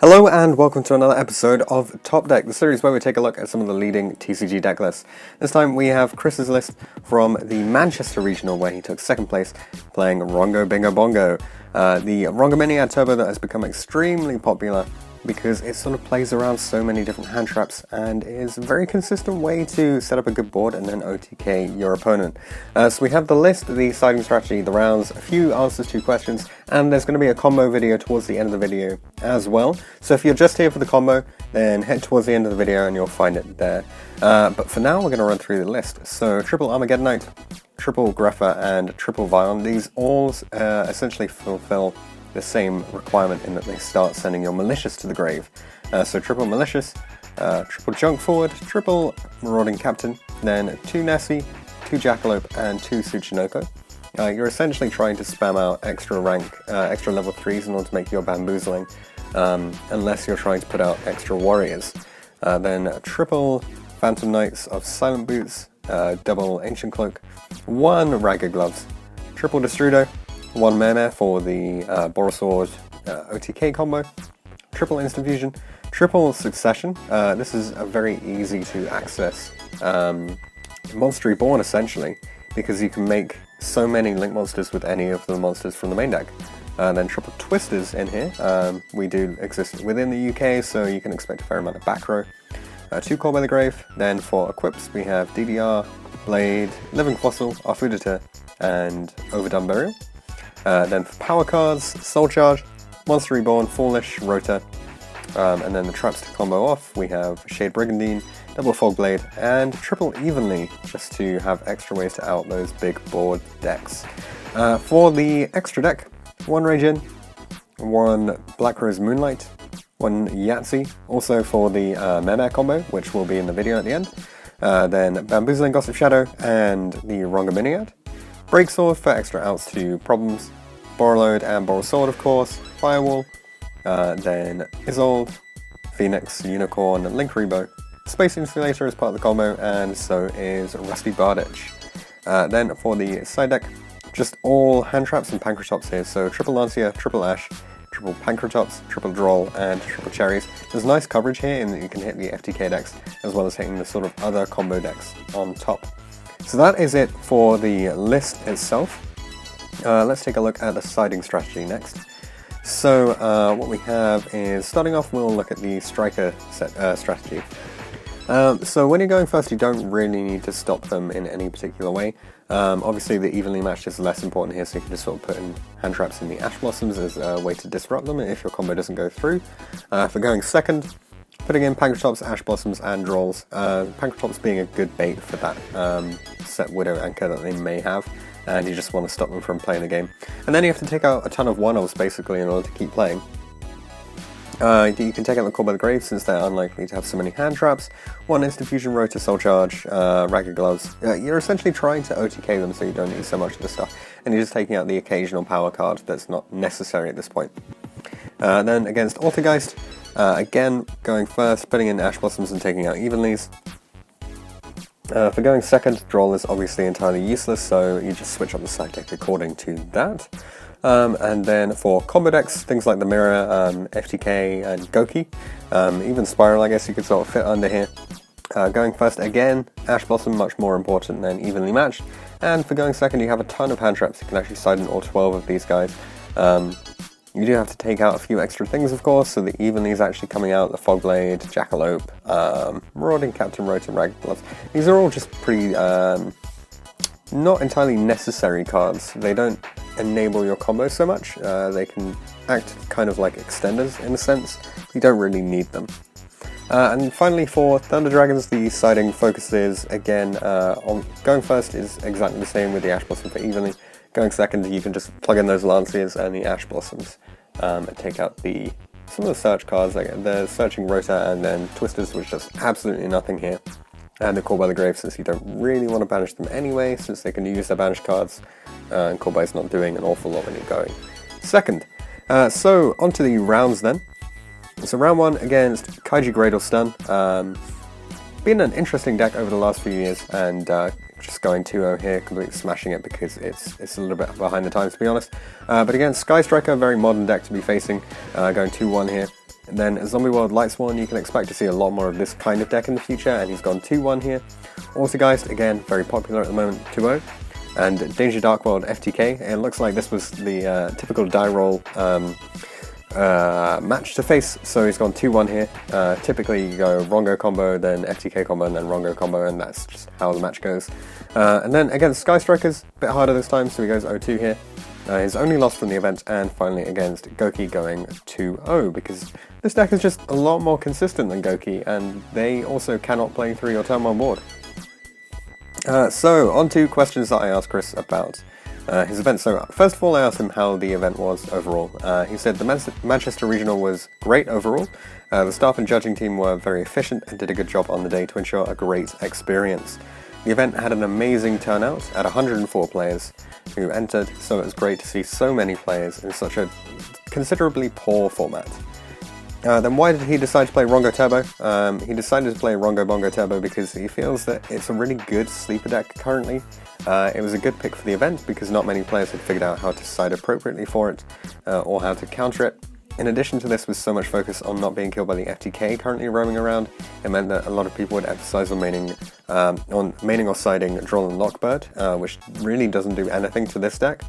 Hello and welcome to another episode of Top Deck, the series where we take a look at some of the leading TCG deck lists. This time we have Chris's list from the Manchester Regional, where he took second place playing Rongo Bingo Bongo, the Rongomongo Turbo that has become extremely popular because it sort of plays around so many different hand traps and is a very consistent way to set up a good board and then OTK your opponent. So we have the list, the siding strategy, the rounds, a few answers to questions, and there's going to be a combo video towards the end of the video as well. So if you're just here for the combo, then head towards the end of the video and you'll find it there. But for now, we're going to run through the list. So triple Armageddonite, triple Greffa, and triple Vion. These all essentially fulfill the same requirement in that they start sending your malicious to the grave. So triple malicious, triple junk forward, triple marauding captain, then 2 Nessie, 2 Jackalope, and 2 Tsuchinoko. You're essentially trying to spam out extra rank, extra level 3s in order to make your bamboozling, unless you're trying to put out extra warriors. Then triple Phantom Knights of Silent Boots, double Ancient Cloak, 1 Ragged Gloves, triple Destrudo, 1 Mare for the Borosword OTK combo, triple Instant Fusion, triple Succession. This is a very easy to access monster reborn essentially, because you can make so many link monsters with any of the monsters from the main deck. Then triple Twisters in here. We do exist within the UK, so you can expect a fair amount of back row. 2 Call by the Grave. Then for equips we have DDR, Blade, Living Fossil, Arfudator, and Overdone Burial. Then for power cards, Soul Charge, Monster Reborn, Foolish, Rota, and then the traps to combo off, we have Shade Brigandine, double Fog Blade, and triple Evenly, just to have extra ways to out those big board decks. For the extra deck, 1 Rage-In, 1 Black Rose Moonlight, 1 Yahtzee, also for the Meme combo, which will be in the video at the end, then Bamboozling Gossip Shadow, and the Rongomongo. Breaksword for extra outs to problems, Borreload and Borosword of course, Firewall, then Isolde, Phoenix, Unicorn, Link Rebo, Space Insulator is part of the combo, and so is Rusty Barditch. Then for the side deck, just all hand traps and Pancratops here, so triple Lancia, triple Ash, triple Pancratops, triple Droll, and triple Cherries. There's nice coverage here in that you can hit the FTK decks, as well as hitting the sort of other combo decks on top. So that is it for the list itself. Let's take a look at the siding strategy next. So what we have is, starting off, we'll look at the striker strategy. So when you're going first, you don't really need to stop them in any particular way. Obviously the evenly matched is less important here, so you can just sort of put in hand traps in the Ash Blossoms as a way to disrupt them if your combo doesn't go through. For going second, putting in Pancratops, Ash Blossoms, and Drolls. Pancratops being a good bait for that set Widow Anchor that they may have, and you just want to stop them from playing the game. And then you have to take out a ton of one-offs basically in order to keep playing. You can take out the Call by the Grave since they're unlikely to have so many hand traps, 1 Instant Fusion, Rota, Soul Charge, Ragged Gloves. You're essentially trying to OTK them so you don't need so much of the stuff, and you're just taking out the occasional power card that's not necessary at this point. Then against Altergeist, again, going first, putting in Ash Blossoms and taking out Evenlies. For going second, Droll is obviously entirely useless, so you just switch up the side deck according to that. And then for combo decks, things like the Mirror, FTK, and Goki, even Spiral I guess you could sort of fit under here. Going first again, Ash Blossom, much more important than evenly matched. And for going second, you have a ton of hand traps. You can actually side in all 12 of these guys. You do have to take out a few extra things, of course, so the Evenly is actually coming out, the Fogblade, Jackalope, Marauding Captain, Rota, and Ragged Gloves. These are all just pretty, not entirely necessary cards. They don't enable your combo so much. They can act kind of like extenders, in a sense. You don't really need them. And finally for Thunder Dragons, the siding focuses, again, on going first is exactly the same with the Ash Blossom for Evenly. Going second, you can just plug in those Lanciers and the Ash Blossoms and take out some of the search cards, like the Searching Rota and then Twisters, which does absolutely nothing here. And the Call by the Grave, since you don't really want to banish them anyway, since they can use their banish cards, and Call by's not doing an awful lot when you're going second. So onto the rounds then. So round 1 against Kaiji Gradle Stun. Been an interesting deck over the last few years, and just going 2-0 here, completely smashing it because it's a little bit behind the times, to be honest. But again, Sky Striker, very modern deck to be facing, going 2-1 here. And then a Zombie World Lightsworn, you can expect to see a lot more of this kind of deck in the future, and he's gone 2-1 here. Autogeist, again, very popular at the moment, 2-0. And Danger Dark World FTK, it looks like this was the typical die roll match to face, so he's gone 2-1 here. Typically you go Rongo combo, then FTK combo, and then Rongo combo, and that's just how the match goes. And then against Sky Strikers, a bit harder this time, so he goes 0-2 here. His only loss from the event, and finally against Goki going 2-0, because this deck is just a lot more consistent than Goki, and they also cannot play through your turn 1 board. So, on to questions that I asked Chris about his event. So, first of all, I asked him how the event was overall. He said the Manchester Regional was great overall. The staff and judging team were very efficient and did a good job on the day to ensure a great experience. The event had an amazing turnout at 104 players who entered, so it was great to see so many players in such a considerably poor format. Then why did he decide to play Rongo Turbo? He decided to play Rongomongo Turbo because he feels that it's a really good sleeper deck currently. It was a good pick for the event because not many players had figured out how to side appropriately for it, or how to counter it. In addition to this, with so much focus on not being killed by the FTK currently roaming around, it meant that a lot of people would emphasize on maining or siding Droll and Lockbird, which really doesn't do anything to this deck.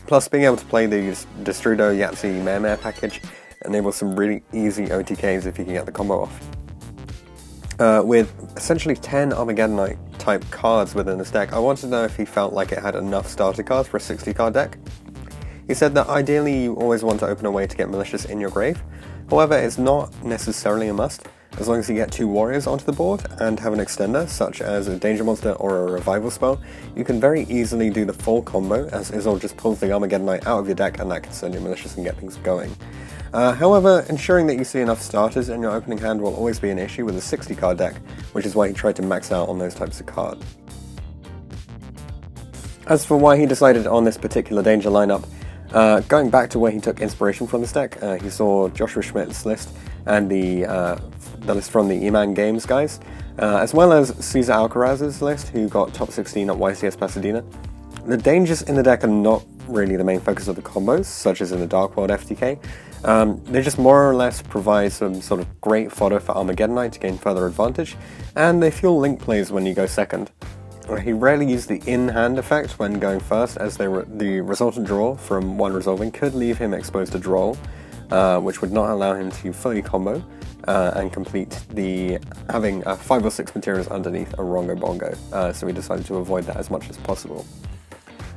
Plus, being able to play the Destrudo Yahtzee Mare package enables some really easy OTKs if you can get the combo off. With essentially 10 Armageddonite type cards within this deck, I wanted to know if he felt like it had enough starter cards for a 60 card deck. He said that ideally you always want to open a way to get Malicious in your grave, however it's not necessarily a must. As long as you get 2 warriors onto the board and have an extender, such as a danger monster or a revival spell, you can very easily do the full combo, as Izzle just pulls the Armageddonite out of your deck and that can send you Malicious and get things going. However, ensuring that you see enough starters in your opening hand will always be an issue with a 60 card deck, which is why he tried to max out on those types of cards. As for why he decided on this particular danger lineup, going back to where he took inspiration from this deck, he saw Joshua Schmidt's list and the list from the E-Man Games guys, as well as Cesar Alcaraz's list, who got top 16 at YCS Pasadena. The dangers in the deck are not really the main focus of the combos, such as in the Dark World FTK. They just more or less provide some sort of great fodder for Armageddonite to gain further advantage, and they fuel link plays when you go second. He rarely used the in-hand effect when going first, as the resultant draw from one resolving could leave him exposed to Droll, which would not allow him to fully combo and complete having 5 or 6 materials underneath a Rongomongo, so we decided to avoid that as much as possible.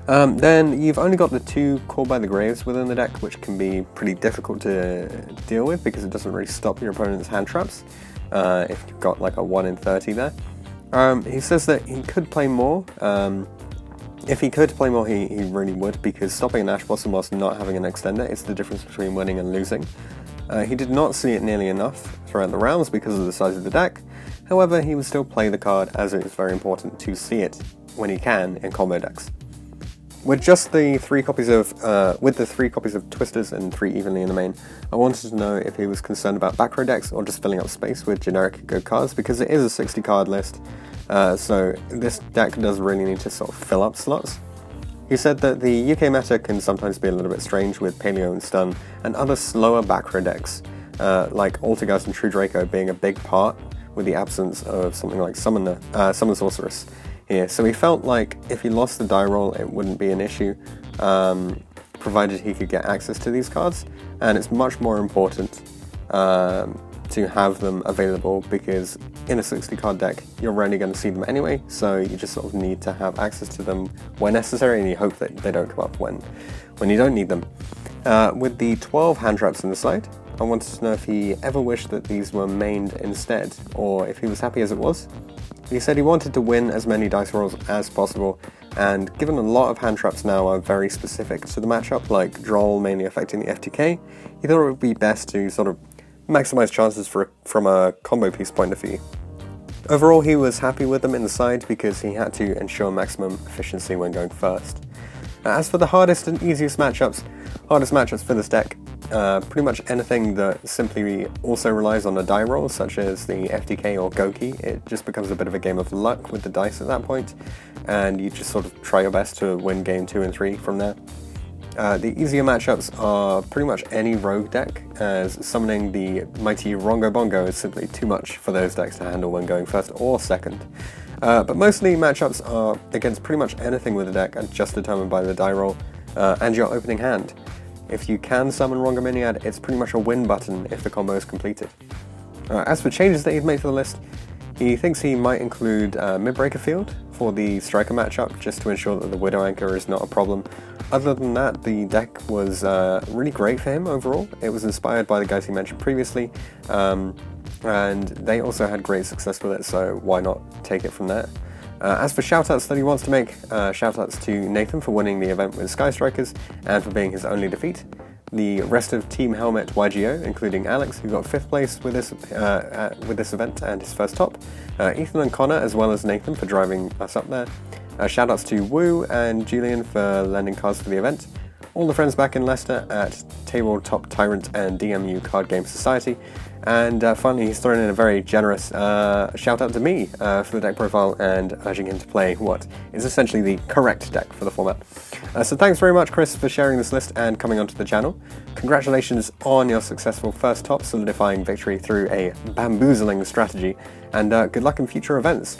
Then you've only got the 2 Call by the Graves within the deck, which can be pretty difficult to deal with because it doesn't really stop your opponent's hand traps if you've got like a 1 in 30 there. He says that he could play more. If he could play more, he really would, because stopping an Ash Blossom whilst not having an extender is the difference between winning and losing. He did not see it nearly enough throughout the rounds because of the size of the deck. However, he would still play the card, as it is very important to see it when he can in combo decks. With just the 3 copies of Twisters and 3 evenly in the main, I wanted to know if he was concerned about back row decks or just filling up space with generic good cards, because it is a 60 card list, so this deck does really need to sort of fill up slots. He said that the UK meta can sometimes be a little bit strange with Paleo and Stun and other slower back row decks, like Altergeist and True Draco being a big part with the absence of something like Summon Sorceress here. So he felt like if he lost the die roll, it wouldn't be an issue, provided he could get access to these cards, and it's much more important to have them available, because in a 60 card deck you're rarely going to see them anyway, so you just sort of need to have access to them when necessary, and you hope that they don't come up when you don't need them. With the 12 hand traps in the side, I wanted to know if he ever wished that these were mained instead, or if he was happy as it was. He said he wanted to win as many dice rolls as possible, and given a lot of hand traps now are very specific to the matchup, like Droll mainly affecting the FTK, he thought it would be best to sort of maximize chances from a combo piece point of view. Overall, he was happy with them in the side because he had to ensure maximum efficiency when going first. As for the hardest and easiest matchups, for this deck, pretty much anything that simply also relies on a die roll, such as the FTK or Goki. It just becomes a bit of a game of luck with the dice at that point, and you just sort of try your best to win game 2 and 3 from there. The easier matchups are pretty much any rogue deck, as summoning the mighty Rongomongo is simply too much for those decks to handle when going first or second. But mostly matchups are against pretty much anything with the deck and just determined by the die roll and your opening hand. If you can summon Rongominiad, it's pretty much a win button if the combo is completed. As for changes that he'd make to the list, he thinks he might include Midbreaker Field for the Striker matchup, just to ensure that the Widow Anchor is not a problem. Other than that, the deck was really great for him overall. It was inspired by the guys he mentioned previously, and they also had great success with it, so why not take it from there? As for shoutouts that he wants to make, shoutouts to Nathan for winning the event with Sky Strikers and for being his only defeat. The rest of Team Helmet YGO, including Alex, who got 5th place with this event and his first top, Ethan and Connor, as well as Nathan for driving us up there. Shoutouts to Woo and Julian for lending cards for the event. All the friends back in Leicester at Tabletop Tyrant and DMU Card Game Society. And finally, he's thrown in a very generous shout out to me for the deck profile and urging him to play what is essentially the correct deck for the format. So thanks very much, Chris, for sharing this list and coming onto the channel. Congratulations on your successful first top, solidifying victory through a bamboozling strategy, and good luck in future events.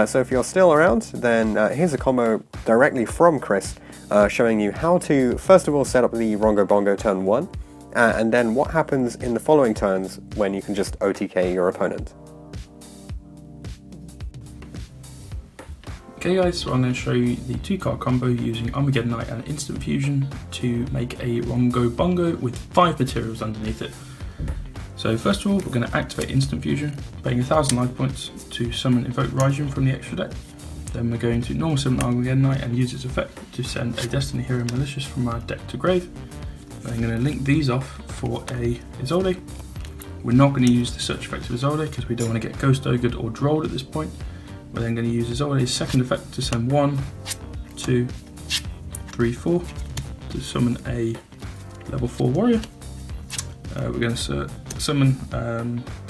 So if you're still around, then here's a combo directly from Chris, showing you how to first of all set up the Rongomongo turn 1, and then what happens in the following turns when you can just OTK your opponent. Okay guys, so I'm going to show you the 2-card combo using Armageddon Knight and Instant Fusion to make a Rongomongo with 5 materials underneath it. So first of all, we're going to activate Instant Fusion, paying 1000 life points to summon Invoke Raijin from the extra deck. Then we're going to normal summon Armageddon Knight and use its effect to send a Destiny Hero Malicious from our deck to grave. Then I'm going to link these off for a Isolde. We're not going to use the search effect of Isolde because we don't want to get Ghost Ogred or Drolled at this point. We're then going to use Isolde's second effect to send 1, 2, 3, 4 to summon a level 4 warrior. We're going to summon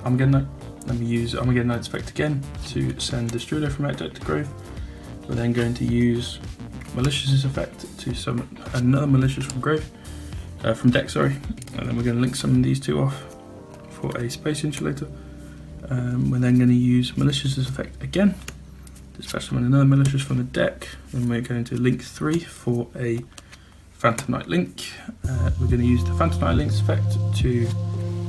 Armageddon Knight. Then we use Armageddon Knight's effect again to send Destrudo from our deck to grave. We're then going to use Malicious's effect to summon another Malicious from grave, from deck, sorry. And then we're going to link summon these two off for a Space Insulator. We're then going to use Malicious's effect again to special summon another Malicious from the deck. Then we're going to link 3 for a Phantom Knight link. We're going to use the Phantom Knight link's effect to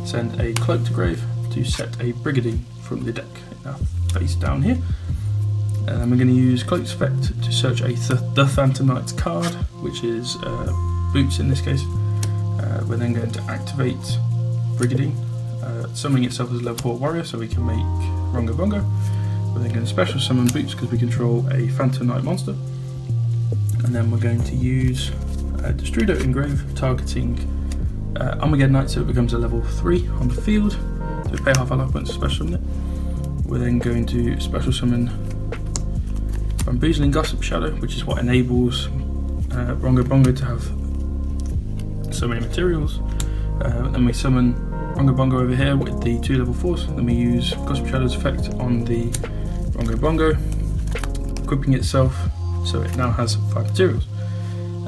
send a Cloak to grave to set a Brigandine from the deck face down here. And then we're going to use Cloak's effect to search the Phantom Knight's card, which is Boots in this case. We're then going to activate Brigandine, summoning itself as a level 4 warrior so we can make Rongomongo. We're then going to special summon Boots because we control a Phantom Knight monster. And then we're going to use Destrudo Engrave, targeting Armageddon Knight so it becomes a level 3 on the field. So we pay half our life points to special summon it. We're then going to special summon Bamboozling Gossip Shadow, which is what enables Rongomongo to have so many materials. Then we summon Rongomongo over here with the 2 level 4s. Then we use Gossip Shadow's effect on the Rongomongo, equipping itself so it now has 5 materials.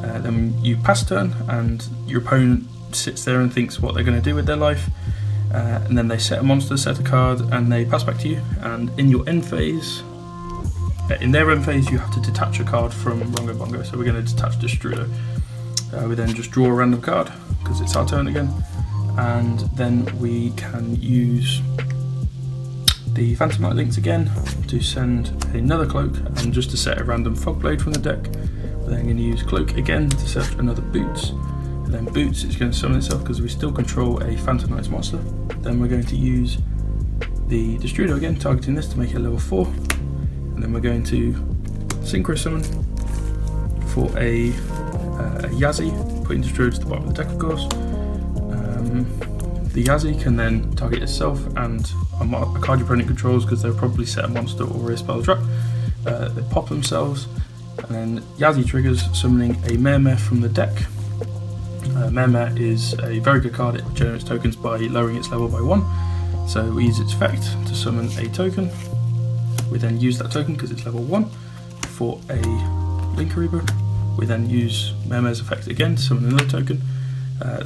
Then you pass turn and your opponent sits there and thinks what they're going to do with their life, and then they set a monster, set a card, and they pass back to you. And in your end phase, in their end phase, you have to detach a card from Rongomongo. So we're going to detach Destrudo. We then just draw a random card because it's our turn again, and then we can use the Phantom Knight links again to send another Cloak and just to set a random Fogblade from the deck. We're then going to use Cloak again to search another Boots, and then Boots is going to summon itself because we still control a Phantom Knight's monster. Then we're going to use the Destrudo again, targeting this to make it level 4, and then we're going to Synchro Summon for a Yazi, putting Destrudo to the bottom of the deck of course. The Yazi can then target itself and a card your opponent controls because they'll probably set a monster or a spell trap. They pop themselves, and then Yazi triggers summoning a Mermeh from the deck. Mermeh is a very good card. It generates tokens by lowering its level by 1. So we use its effect to summon a token. We then use that token because it's level 1 for a Link Reaper, we then use Mermare's effect again to summon another token.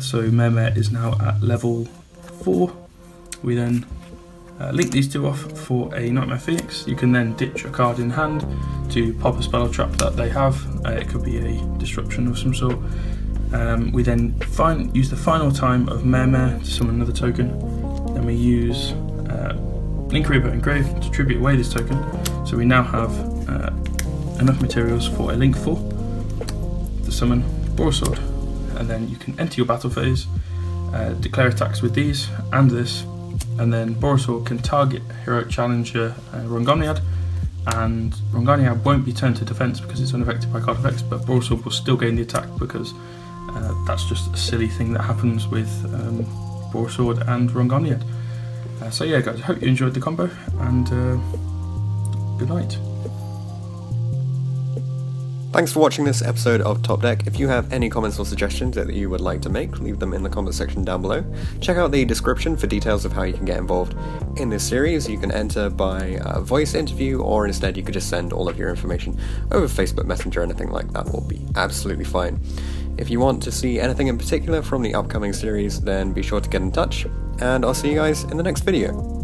So Mermare is now at level 4. We then link these two off for a Nightmare Phoenix. You can then ditch a card in hand to pop a spell or trap that they have. It could be a disruption of some sort. We then use the final time of Mermare to summon another token. Then we use Link Reaper Engrave to tribute away this token. So we now have enough materials for a Link 4 to summon Broadsword. And then you can enter your battle phase, declare attacks with these and this, and then Broadsword can target Heroic Challenger Rongomongo, and Rongomongo won't be turned to defense because it's unaffected by card effects, but Broadsword will still gain the attack because that's just a silly thing that happens with Broadsword and Rongomongo. So yeah guys, I hope you enjoyed the combo, and good night. Thanks for watching this episode of Top Deck. If you have any comments or suggestions that you would like to make, leave them in the comment section down below. Check out the description for details of how you can get involved in this series. You can enter by voice interview, or instead you could just send all of your information over Facebook Messenger. Anything like that will be absolutely fine. If you want to see anything in particular from the upcoming series, then be sure to get in touch, and I'll see you guys in the next video.